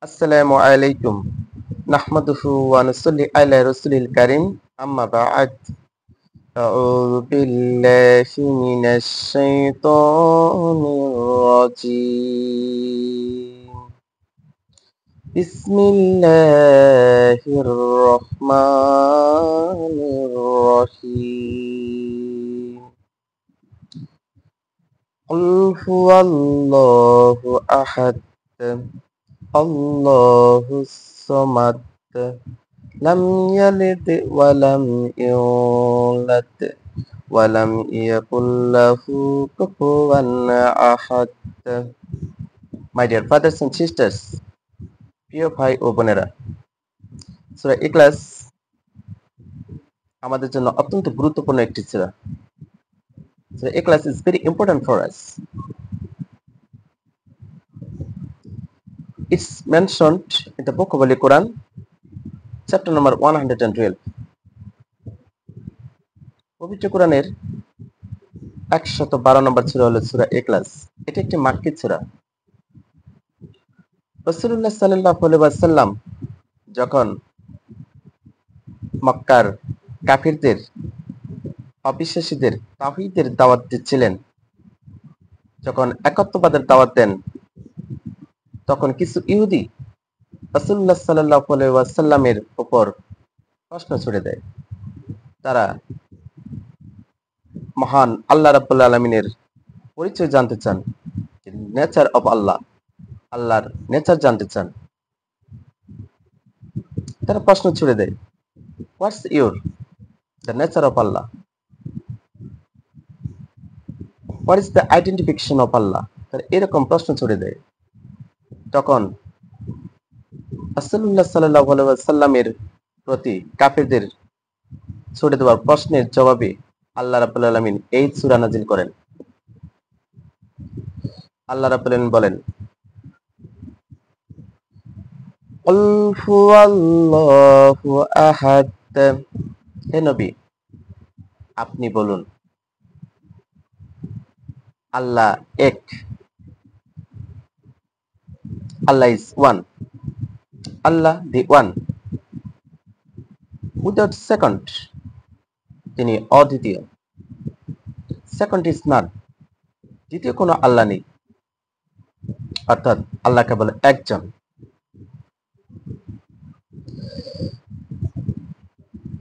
আসসালামু আলাইকুম নাহমাদুহু ওয়া নুসাল্লি আলা রাসূলিল কারীম আম্মা বা'দ আউযু বিল্লাহি মিনাশ শাইতানির রাজীম বিসমিল্লাহির রহমানির রহিম কুল হুয়াল্লাহু আহাদ আল্লাহুস সামাদ লাম ইয়ালিদ ওয়ালাম ইউলাদ ওয়ালাম ইয়াকুল লাহু কুফুয়ান আহাদ। My dear fathers and sisters, প্রিয় ভাই ও বোনেরা, সূরা ইখলাস আমাদের জন্য অত্যন্ত গুরুত্বপূর্ণ একটি সূরা। সূরা ইখলাস is very important for us. It's mentioned in the book of Holy Quran, chapter number 112. পবিত্র কোরআনের 112 নম্বর সূরা হলো সূরা ইখলাস। এটি একটি মাক্কি সূরা। রাসূলুল্লাহ সাল্লাল্লাহু আলাইহি ওয়াসাল্লাম যখন মক্কার কাফিরদের, অবিশ্বাসীদের তাওহীদের দাওয়াত দিচ্ছিলেন, যখন একত্ববাদের দাওয়াত দেন, তখন কিছু ইহুদি রাসূলুল্লাহ সাল্লাল্লাহু আলাইহি ওয়াসাল্লামের উপর প্রশ্ন ছুড়ে দেয়। তারা মহান আল্লাহ রাব্বুল আলামিনের পরিচয় জানতে চান, নেচার অফ আল্লাহ, আল্লাহর নেচার জানতে চান। তারা প্রশ্ন ছুড়ে দেয়, what's your the nature of Allah, what is the identification of Allah. তারা এরকম প্রশ্ন ছুড়ে দেয়। তখন রাসূলুল্লাহ সাল্লাল্লাহু আলাইহি ওয়াসাল্লামের প্রতি কাফিরদের ছুড়ে দেওয়ার প্রশ্নের জবাবে আল্লাহ রাব্বুল আলামিন এই সূরা নাযিল করেন। আল্লাহ রাব্বুল আলামিন বলেন, কুল হুয়াল্লাহু আহাদ। হে নবী, আপনি বলুন, আল্লাহ এক, Allah is one, Allah the one, without second, তিনি অদ্বিতীয়। সেকেন্ড ইজ নট, দ্বিতীয় কোনো আল্লাহ নেই, অর্থাৎ আল্লাহ কেবল একজন।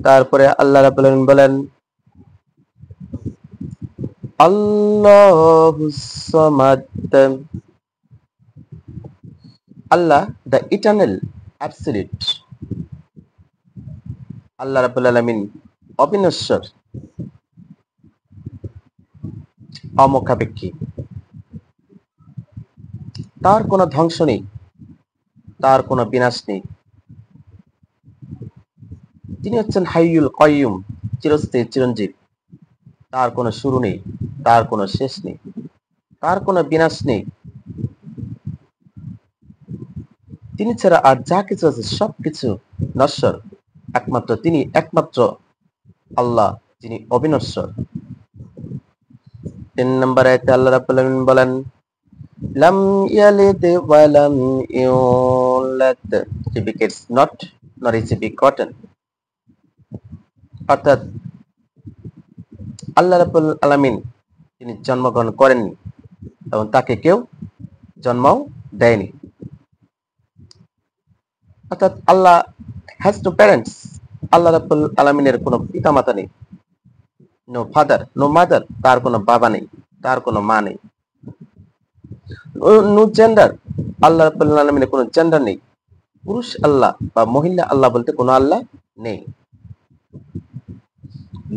তারপরে আল্লাহ রাব্বুল আলামিন বলেন, আল্লাহুস সামাদ। আল্লাহ দ্য ইটারনাল অ্যাবসলিউট, আল্লাহ রাব্বুল আলামিন অবিনশ্বর, অমুখাপেক্ষী। তার কোনো ধ্বংস নেই, তার কোনো বিনাশ নেই। তিনি হচ্ছেন হাইয়ুল কাইয়ুম, চিরস্থায়ী চিরঞ্জীব। তার কোনো শুরু নেই, তার কোনো শেষ নেই, তার কোনো বিনাশ নেই। তিনি ছাড়া আর যা কিছু আছে সবকিছু নশ্বর। একমাত্র তিনি, একমাত্র আল্লাহ, যিনি অবিনশ্বর। 3 নম্বর আয়াতে আল্লাহ রাব্বুল আলামিন বলেন, লাম ইয়ালিদ ওয়া লাম ইউলাদ, he begets not nor is he begotten। অর্থাৎ আল্লাহ রাব্বুল আলামিন তিনি জন্মগ্রহণ করেননি এবং তাকে কেউ জন্মও দেয়নি। অর্থাৎ আল্লাহ হ্যাজ নো প্যারেন্টস, আল্লাহ রাব্বুল আলামিনের কোনো পিতামাতা নেই। নো ফাদার, নো মাদার, তার কোনো বাবা নেই, তার কোনো মা নেই। নো জেন্ডার, আল্লাহ রাব্বুল আলামিনের কোনো জেন্ডার নেই। পুরুষ আল্লাহ বা মহিলা আল্লাহ বলতে কোনো আল্লাহ নেই।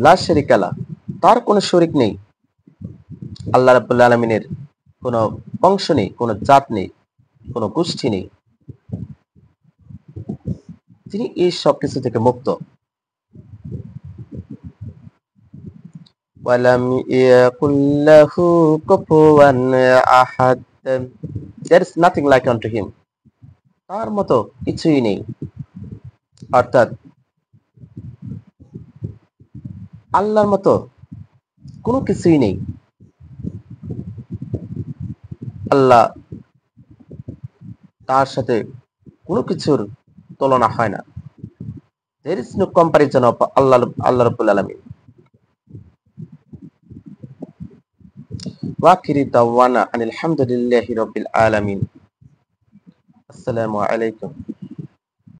লা শারিকা লাহ, তার কোনো শরীক নেই। আল্লাহ রাব্বুল আলামিনের কোনো বংশ নেই, কোনো জাত নেই, কোনো গোষ্ঠী নেই। তিনি এই সব কিছু থেকে মুক্ত। ওয়ালাম ইয়াকুল লাহু কুফুয়ান আহাদ, there is nothing like unto him, তার মতো কিছুই নেই। অর্থাৎ আল্লাহর মতো কোনো কিছুই নেই। আল্লাহ তার সাথে কোনো কিছুর তুলনা হয় না। There is no comparison of Allah Rabbul Alamin. Wa akhiri da'wana anil hamdulillahi rabbil alamin. Assalamu alaikum.